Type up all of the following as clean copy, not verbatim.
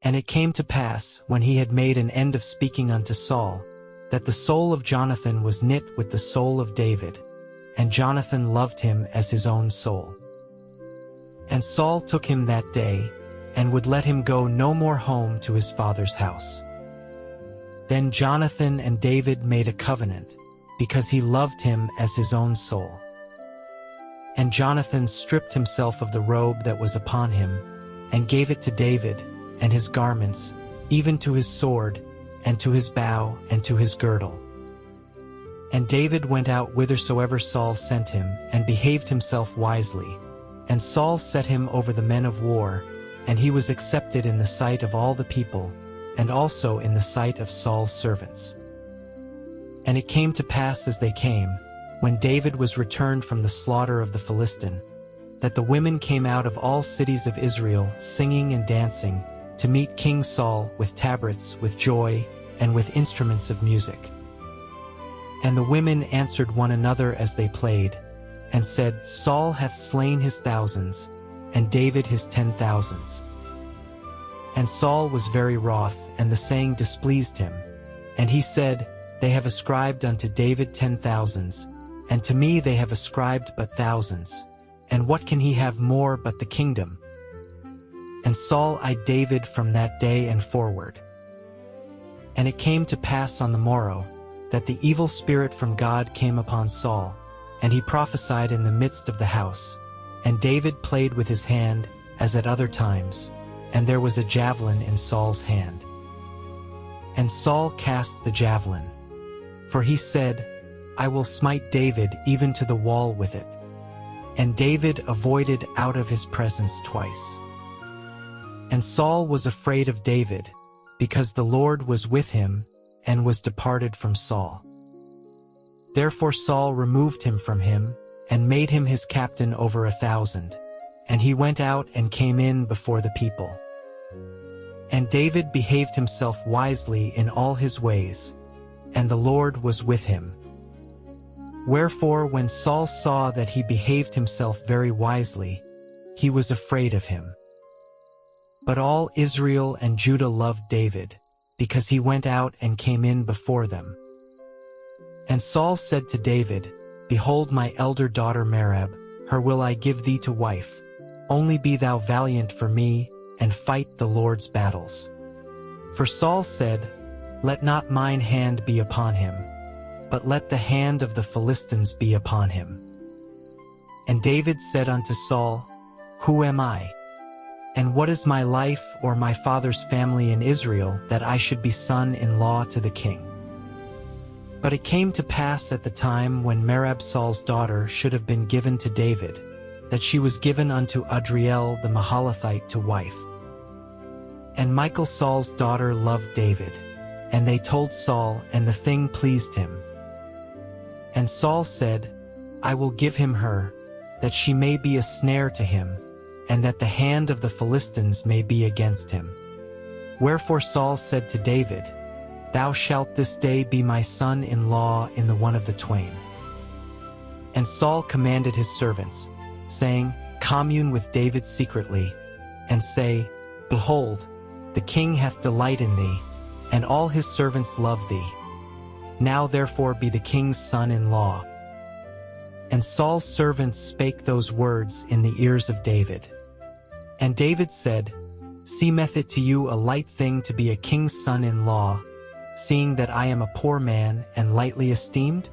And it came to pass, when he had made an end of speaking unto Saul, that the soul of Jonathan was knit with the soul of David, and Jonathan loved him as his own soul. And Saul took him that day, and would let him go no more home to his father's house. Then Jonathan and David made a covenant, because he loved him as his own soul. And Jonathan stripped himself of the robe that was upon him, and gave it to David, and his garments, even to his sword, and to his bow, and to his girdle. And David went out whithersoever Saul sent him, and behaved himself wisely. And Saul set him over the men of war, and he was accepted in the sight of all the people, and also in the sight of Saul's servants. And it came to pass as they came, when David was returned from the slaughter of the Philistine, that the women came out of all cities of Israel, singing and dancing, to meet King Saul with tabrets, with joy, and with instruments of music. And the women answered one another as they played, and said, Saul hath slain his thousands, and David his 10,000s. And Saul was very wroth, and the saying displeased him. And he said, They have ascribed unto David 10,000s, and to me they have ascribed but thousands. And what can he have more but the kingdom? And Saul eyed David from that day and forward. And it came to pass on the morrow, that the evil spirit from God came upon Saul, and he prophesied in the midst of the house. And David played with his hand, as at other times, and there was a javelin in Saul's hand. And Saul cast the javelin, for he said, I will smite David even to the wall with it. And David avoided out of his presence twice. And Saul was afraid of David, because the Lord was with him, and was departed from Saul. Therefore Saul removed him from him, and made him his captain over 1,000, and he went out and came in before the people. And David behaved himself wisely in all his ways, and the Lord was with him. Wherefore when Saul saw that he behaved himself very wisely, he was afraid of him. But all Israel and Judah loved David, because he went out and came in before them. And Saul said to David, Behold my elder daughter Merab, her will I give thee to wife. Only be thou valiant for me, and fight the Lord's battles. For Saul said, Let not mine hand be upon him, but let the hand of the Philistines be upon him. And David said unto Saul, Who am I? And what is my life or my father's family in Israel, that I should be son-in-law to the king? But it came to pass at the time when Merab Saul's daughter should have been given to David, that she was given unto Adriel the Mahalathite to wife. And Michal Saul's daughter loved David, and they told Saul, and the thing pleased him. And Saul said, I will give him her, that she may be a snare to him, and that the hand of the Philistines may be against him. Wherefore Saul said to David, Thou shalt this day be my son-in-law in the one of the twain. And Saul commanded his servants, saying, Commune with David secretly, and say, Behold, the king hath delight in thee, and all his servants love thee. Now therefore be the king's son-in-law. And Saul's servants spake those words in the ears of David. And David said, Seemeth it to you a light thing to be a king's son-in-law, seeing that I am a poor man and lightly esteemed?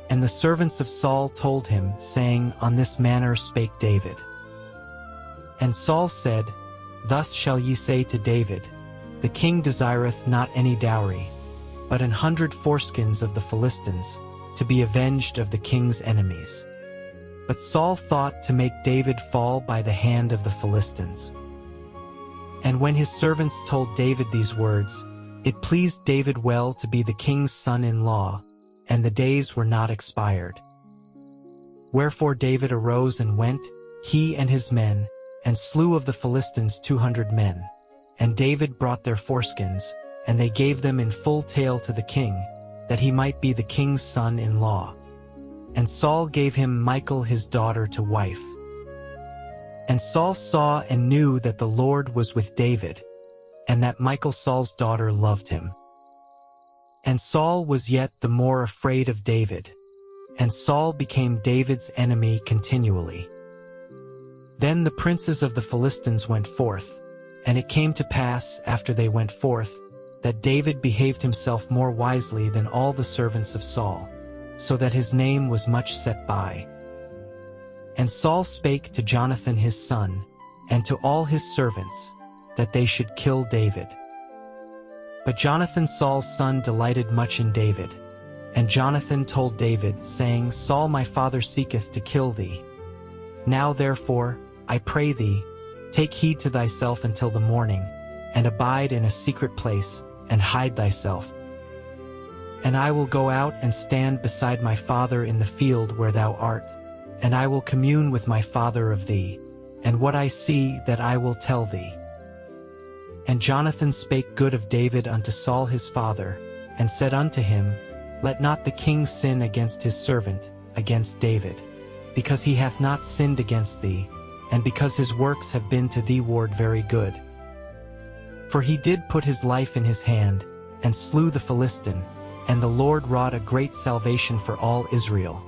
And the servants of Saul told him, saying, On this manner spake David. And Saul said, Thus shall ye say to David, The king desireth not any dowry, but 100 foreskins of the Philistines, to be avenged of the king's enemies. But Saul thought to make David fall by the hand of the Philistines. And when his servants told David these words, it pleased David well to be the king's son-in-law, and the days were not expired. Wherefore David arose and went, he and his men, and slew of the Philistines 200 men. And David brought their foreskins, and they gave them in full tale to the king, that he might be the king's son-in-law. And Saul gave him Michal his daughter to wife. And Saul saw and knew that the Lord was with David, and that Michal Saul's daughter loved him. And Saul was yet the more afraid of David, and Saul became David's enemy continually. Then the princes of the Philistines went forth, and it came to pass after they went forth, that David behaved himself more wisely than all the servants of Saul, so that his name was much set by. And Saul spake to Jonathan his son, and to all his servants, that they should kill David. But Jonathan Saul's son delighted much in David. And Jonathan told David, saying, Saul my father seeketh to kill thee. Now therefore, I pray thee, take heed to thyself until the morning, and abide in a secret place, and hide thyself. And I will go out and stand beside my father in the field where thou art, and I will commune with my father of thee, and what I see that I will tell thee. And Jonathan spake good of David unto Saul his father, and said unto him, Let not the king sin against his servant, against David, because he hath not sinned against thee, and because his works have been to thee ward very good. For he did put his life in his hand, and slew the Philistine, and the Lord wrought a great salvation for all Israel.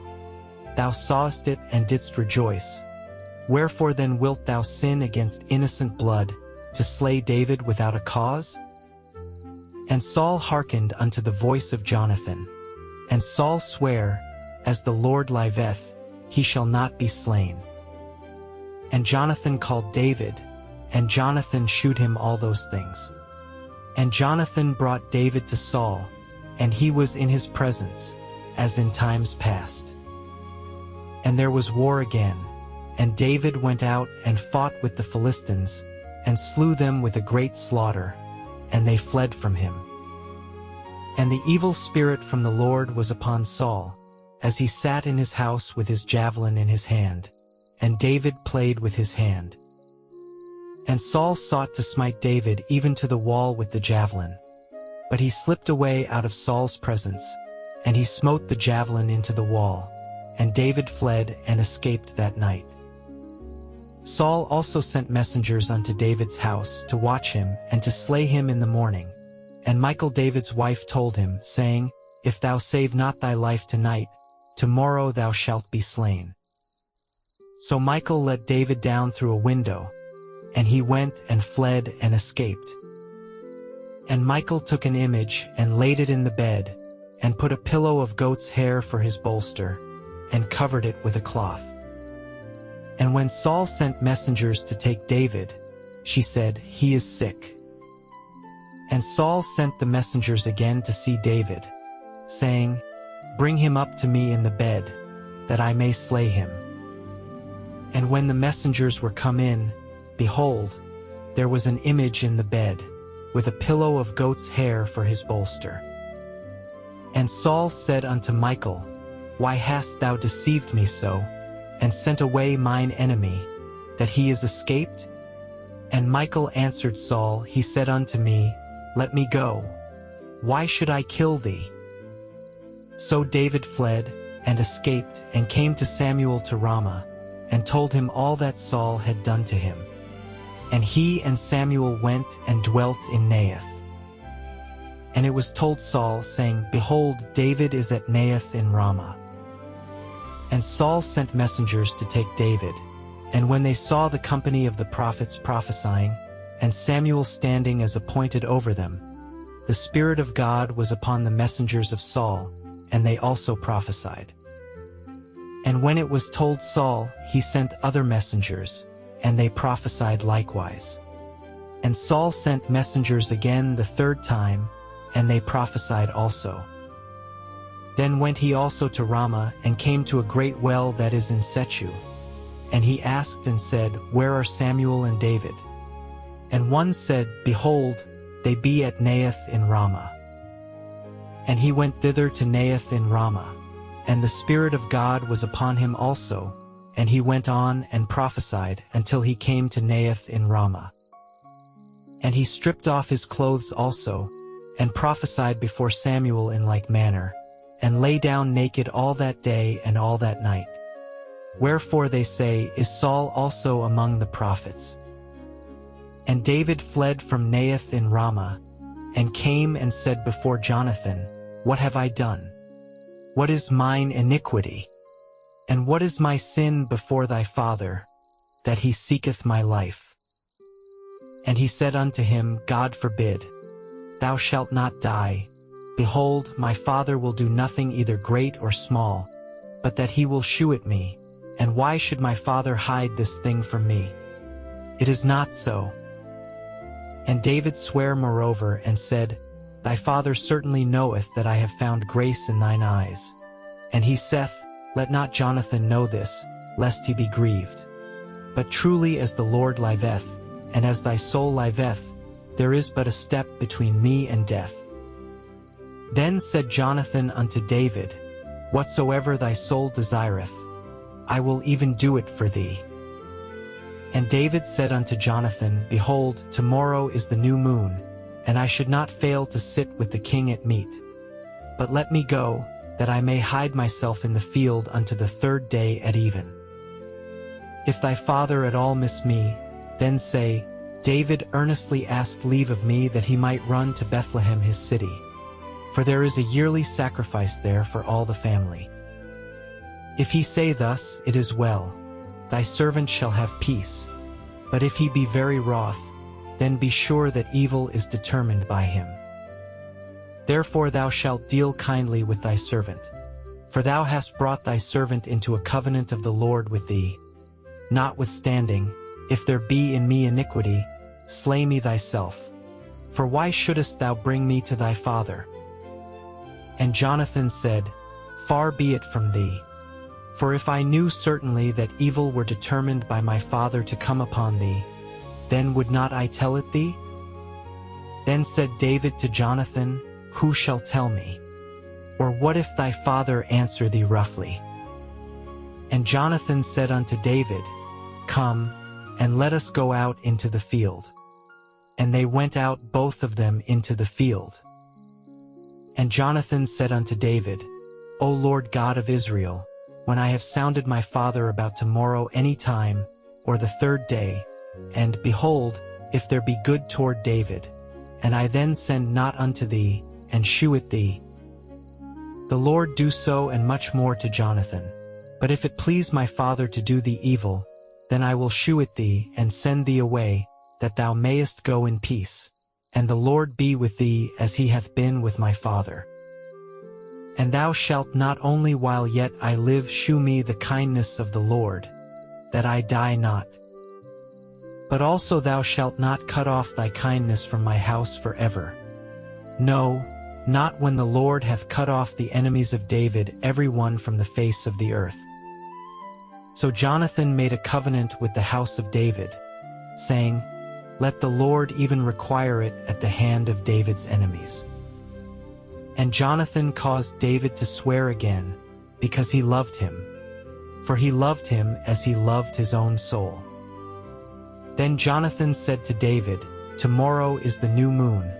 Thou sawest it, and didst rejoice. Wherefore then wilt thou sin against innocent blood, to slay David without a cause? And Saul hearkened unto the voice of Jonathan. And Saul sware, As the Lord liveth, he shall not be slain. And Jonathan called David, and Jonathan shewed him all those things. And Jonathan brought David to Saul, and he was in his presence, as in times past. And there was war again, and David went out and fought with the Philistines, and slew them with a great slaughter, and they fled from him. And the evil spirit from the Lord was upon Saul, as he sat in his house with his javelin in his hand, and David played with his hand. And Saul sought to smite David even to the wall with the javelin. But he slipped away out of Saul's presence, and he smote the javelin into the wall, and David fled and escaped that night. Saul also sent messengers unto David's house to watch him and to slay him in the morning. And Michal David's wife told him, saying, If thou save not thy life tonight, tomorrow thou shalt be slain. So Michal let David down through a window, and he went and fled and escaped. And Michal took an image and laid it in the bed, and put a pillow of goat's hair for his bolster, and covered it with a cloth. And when Saul sent messengers to take David, she said, He is sick. And Saul sent the messengers again to see David, saying, Bring him up to me in the bed, that I may slay him. And when the messengers were come in, behold, there was an image in the bed, with a pillow of goat's hair for his bolster. And Saul said unto Michal, Why hast thou deceived me so, and sent away mine enemy, that he is escaped? And Michal answered Saul, He said unto me, Let me go. Why should I kill thee? So David fled, and escaped, and came to Samuel to Ramah, and told him all that Saul had done to him. And he and Samuel went and dwelt in Naioth. And it was told Saul, saying, Behold, David is at Naioth in Ramah. And Saul sent messengers to take David. And when they saw the company of the prophets prophesying, and Samuel standing as appointed over them, the Spirit of God was upon the messengers of Saul, and they also prophesied. And when it was told Saul, he sent other messengers, and they prophesied likewise. And Saul sent messengers again the third time, and they prophesied also. Then went he also to Ramah, and came to a great well that is in Sechu. And he asked and said, Where are Samuel and David? And one said, Behold, they be at Naioth in Ramah. And he went thither to Naioth in Ramah, and the Spirit of God was upon him also, and he went on and prophesied until he came to Naioth in Ramah. And he stripped off his clothes also, and prophesied before Samuel in like manner, and lay down naked all that day and all that night. Wherefore they say, Is Saul also among the prophets? And David fled from Naioth in Ramah, and came and said before Jonathan, What have I done? What is mine iniquity? And what is my sin before thy father, that he seeketh my life? And he said unto him, God forbid. Thou shalt not die. Behold, my father will do nothing either great or small, but that he will shew it me. And why should my father hide this thing from me? It is not so. And David sware moreover, and said, Thy father certainly knoweth that I have found grace in thine eyes. And he saith, Let not Jonathan know this, lest he be grieved. But truly as the Lord liveth, and as thy soul liveth, there is but a step between me and death. Then said Jonathan unto David, Whatsoever thy soul desireth, I will even do it for thee. And David said unto Jonathan, Behold, tomorrow is the new moon, and I should not fail to sit with the king at meat. But let me go, that I may hide myself in the field unto the third day at even. If thy father at all miss me, then say, David earnestly asked leave of me that he might run to Bethlehem his city. For there is a yearly sacrifice there for all the family. If he say thus, It is well, thy servant shall have peace. But if he be very wroth, then be sure that evil is determined by him. Therefore thou shalt deal kindly with thy servant, for thou hast brought thy servant into a covenant of the Lord with thee. Notwithstanding, if there be in me iniquity, slay me thyself. For why shouldest thou bring me to thy father? And Jonathan said, Far be it from thee. For if I knew certainly that evil were determined by my father to come upon thee, then would not I tell it thee? Then said David to Jonathan, Who shall tell me? Or what if thy father answer thee roughly? And Jonathan said unto David, Come, and let us go out into the field. And they went out both of them into the field. And Jonathan said unto David, O Lord God of Israel, when I have sounded my father about tomorrow any time, or the third day, and behold, if there be good toward David, and I then send not unto thee, and shew it thee, the Lord do so and much more to Jonathan. But if it please my father to do thee evil, then I will shew it thee, and send thee away, that thou mayest go in peace, and the Lord be with thee as he hath been with my father. And thou shalt not only while yet I live shew me the kindness of the Lord, that I die not, but also thou shalt not cut off thy kindness from my house forever. No, not when the Lord hath cut off the enemies of David every one from the face of the earth. So Jonathan made a covenant with the house of David, saying, Let the Lord even require it at the hand of David's enemies. And Jonathan caused David to swear again, because he loved him, for he loved him as he loved his own soul. Then Jonathan said to David, Tomorrow is the new moon,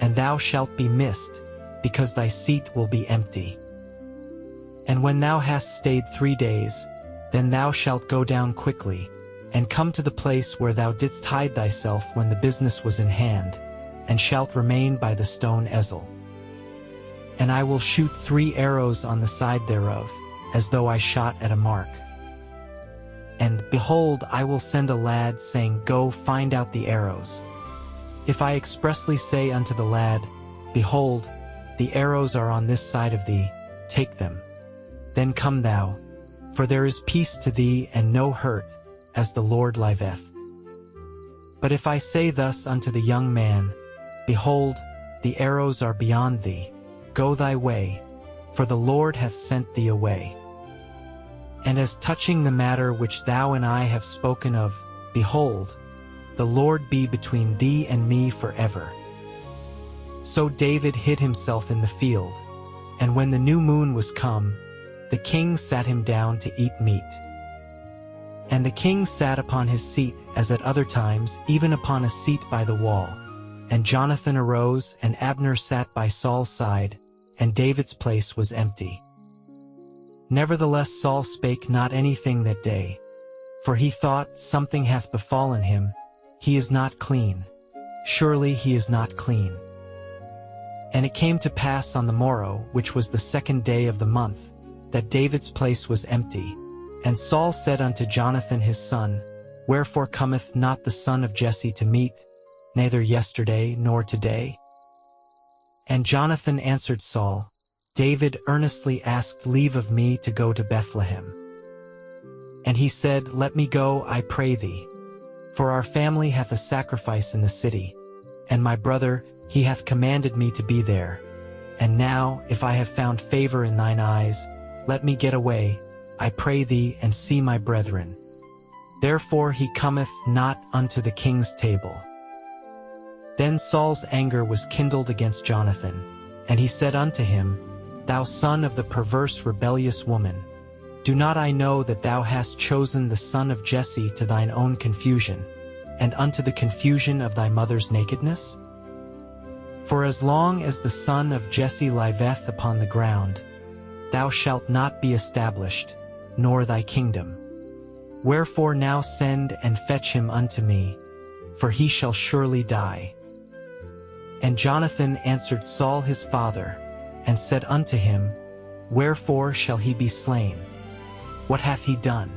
and thou shalt be missed, because thy seat will be empty. And when thou hast stayed 3 days, then thou shalt go down quickly, and come to the place where thou didst hide thyself when the business was in hand, and shalt remain by the stone Ezel. And I will shoot 3 arrows on the side thereof, as though I shot at a mark. And, behold, I will send a lad, saying, Go, find out the arrows. If I expressly say unto the lad, Behold, the arrows are on this side of thee, take them. Then come thou, for there is peace to thee and no hurt, as the Lord liveth. But if I say thus unto the young man, Behold, the arrows are beyond thee, go thy way, for the Lord hath sent thee away. And as touching the matter which thou and I have spoken of, behold, the Lord be between thee and me forever. So David hid himself in the field, and when the new moon was come, the king sat him down to eat meat. And the king sat upon his seat, as at other times, even upon a seat by the wall. And Jonathan arose, and Abner sat by Saul's side, and David's place was empty. Nevertheless Saul spake not anything that day, for he thought, Something hath befallen him, He is not clean. Surely he is not clean. And it came to pass on the morrow, which was the 2nd day of the month, that David's place was empty. And Saul said unto Jonathan his son, Wherefore cometh not the son of Jesse to meat, neither yesterday nor today? And Jonathan answered Saul, David earnestly asked leave of me to go to Bethlehem. And he said, Let me go, I pray thee. For our family hath a sacrifice in the city, and my brother, he hath commanded me to be there. And now, if I have found favor in thine eyes, let me get away, I pray thee, and see my brethren. Therefore he cometh not unto the king's table. Then Saul's anger was kindled against Jonathan, and he said unto him, Thou son of the perverse rebellious woman, do not I know that thou hast chosen the son of Jesse to thine own confusion, and unto the confusion of thy mother's nakedness? For as long as the son of Jesse liveth upon the ground, thou shalt not be established, nor thy kingdom. Wherefore now send and fetch him unto me, for he shall surely die. And Jonathan answered Saul his father, and said unto him, Wherefore shall he be slain? What hath he done?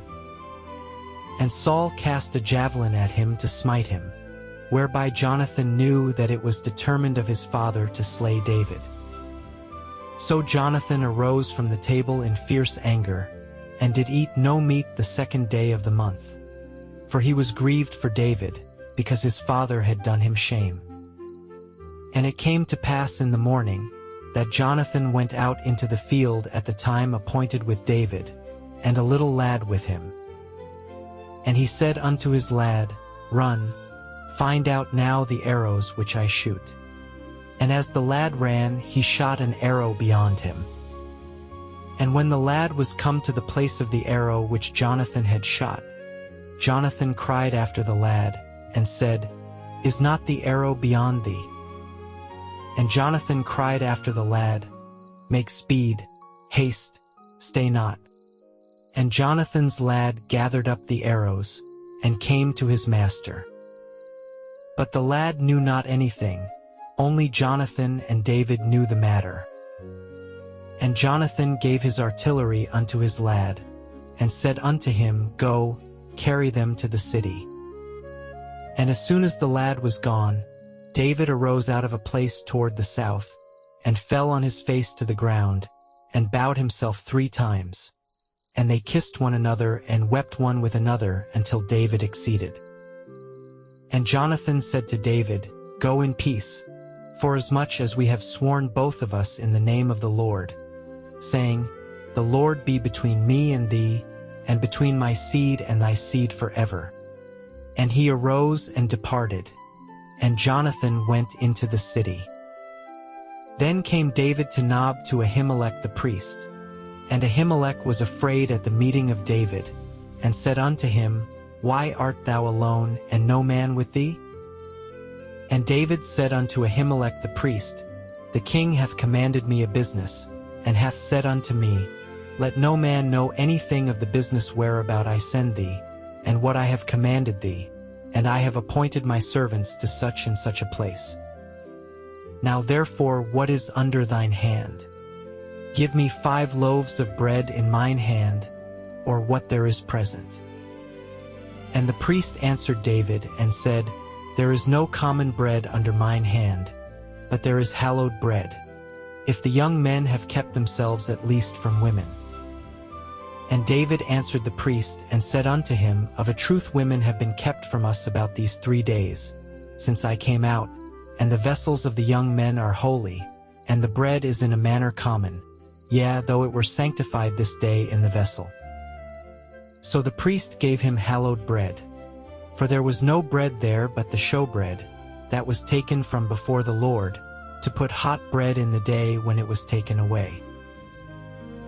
And Saul cast a javelin at him to smite him, whereby Jonathan knew that it was determined of his father to slay David. So Jonathan arose from the table in fierce anger, and did eat no meat the 2nd day of the month. For he was grieved for David, because his father had done him shame. And it came to pass in the morning, that Jonathan went out into the field at the time appointed with David, and a little lad with him. And he said unto his lad, Run, find out now the arrows which I shoot. And as the lad ran, he shot an arrow beyond him. And when the lad was come to the place of the arrow which Jonathan had shot, Jonathan cried after the lad, and said, Is not the arrow beyond thee? And Jonathan cried after the lad, Make speed, haste, stay not. And Jonathan's lad gathered up the arrows, and came to his master. But the lad knew not anything, only Jonathan and David knew the matter. And Jonathan gave his artillery unto his lad, and said unto him, Go, carry them to the city. And as soon as the lad was gone, David arose out of a place toward the south, and fell on his face to the ground, and bowed himself 3 times. And they kissed one another, and wept one with another, until David exceeded. And Jonathan said to David, Go in peace, forasmuch as we have sworn both of us in the name of the Lord, saying, The Lord be between me and thee, and between my seed and thy seed forever. And he arose and departed, and Jonathan went into the city. Then came David to Nob to Ahimelech the priest. And Ahimelech was afraid at the meeting of David, and said unto him, Why art thou alone, and no man with thee? And David said unto Ahimelech the priest, The king hath commanded me a business, and hath said unto me, Let no man know anything of the business whereabout I send thee, and what I have commanded thee, and I have appointed my servants to such and such a place. Now therefore what is under thine hand? Give me 5 loaves of bread in mine hand, or what there is present. And the priest answered David, and said, There is no common bread under mine hand, but there is hallowed bread, if the young men have kept themselves at least from women. And David answered the priest, and said unto him, Of a truth women have been kept from us about these 3 days, since I came out, and the vessels of the young men are holy, and the bread is in a manner common, yea, though it were sanctified this day in the vessel. So the priest gave him hallowed bread. For there was no bread there but the showbread, that was taken from before the Lord, to put hot bread in the day when it was taken away.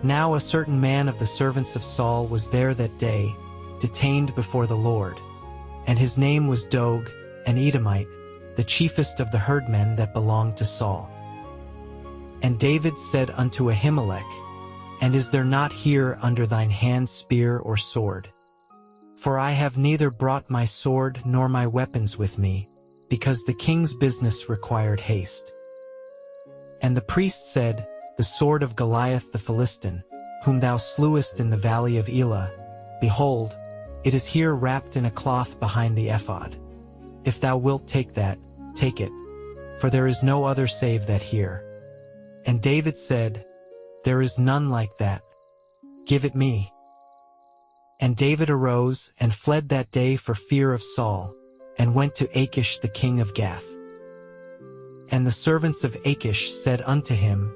Now a certain man of the servants of Saul was there that day, detained before the Lord. And his name was Doeg, an Edomite, the chiefest of the herdmen that belonged to Saul. And David said unto Ahimelech, And is there not here under thine hand spear or sword? For I have neither brought my sword nor my weapons with me, because the king's business required haste. And the priest said, The sword of Goliath the Philistine, whom thou slewest in the valley of Elah, behold, it is here wrapped in a cloth behind the ephod. If thou wilt take that, take it, for there is no other save that here. And David said, There is none like that. Give it me. And David arose and fled that day for fear of Saul, and went to Achish the king of Gath. And the servants of Achish said unto him,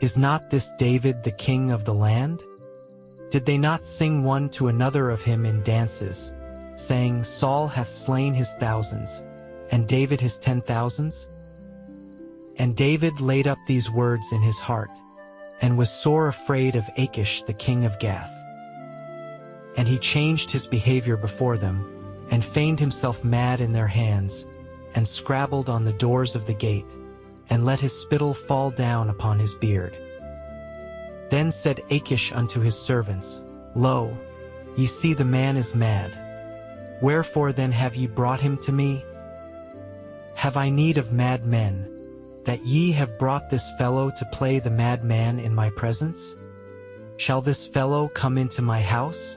Is not this David the king of the land? Did they not sing one to another of him in dances, saying, Saul hath slain his thousands, and David his 10,000s? And David laid up these words in his heart, and was sore afraid of Achish the king of Gath. And he changed his behavior before them, and feigned himself mad in their hands, and scrabbled on the doors of the gate, and let his spittle fall down upon his beard. Then said Achish unto his servants, Lo, ye see the man is mad. Wherefore then have ye brought him to me? Have I need of mad men, that ye have brought this fellow to play the mad man in my presence? Shall this fellow come into my house?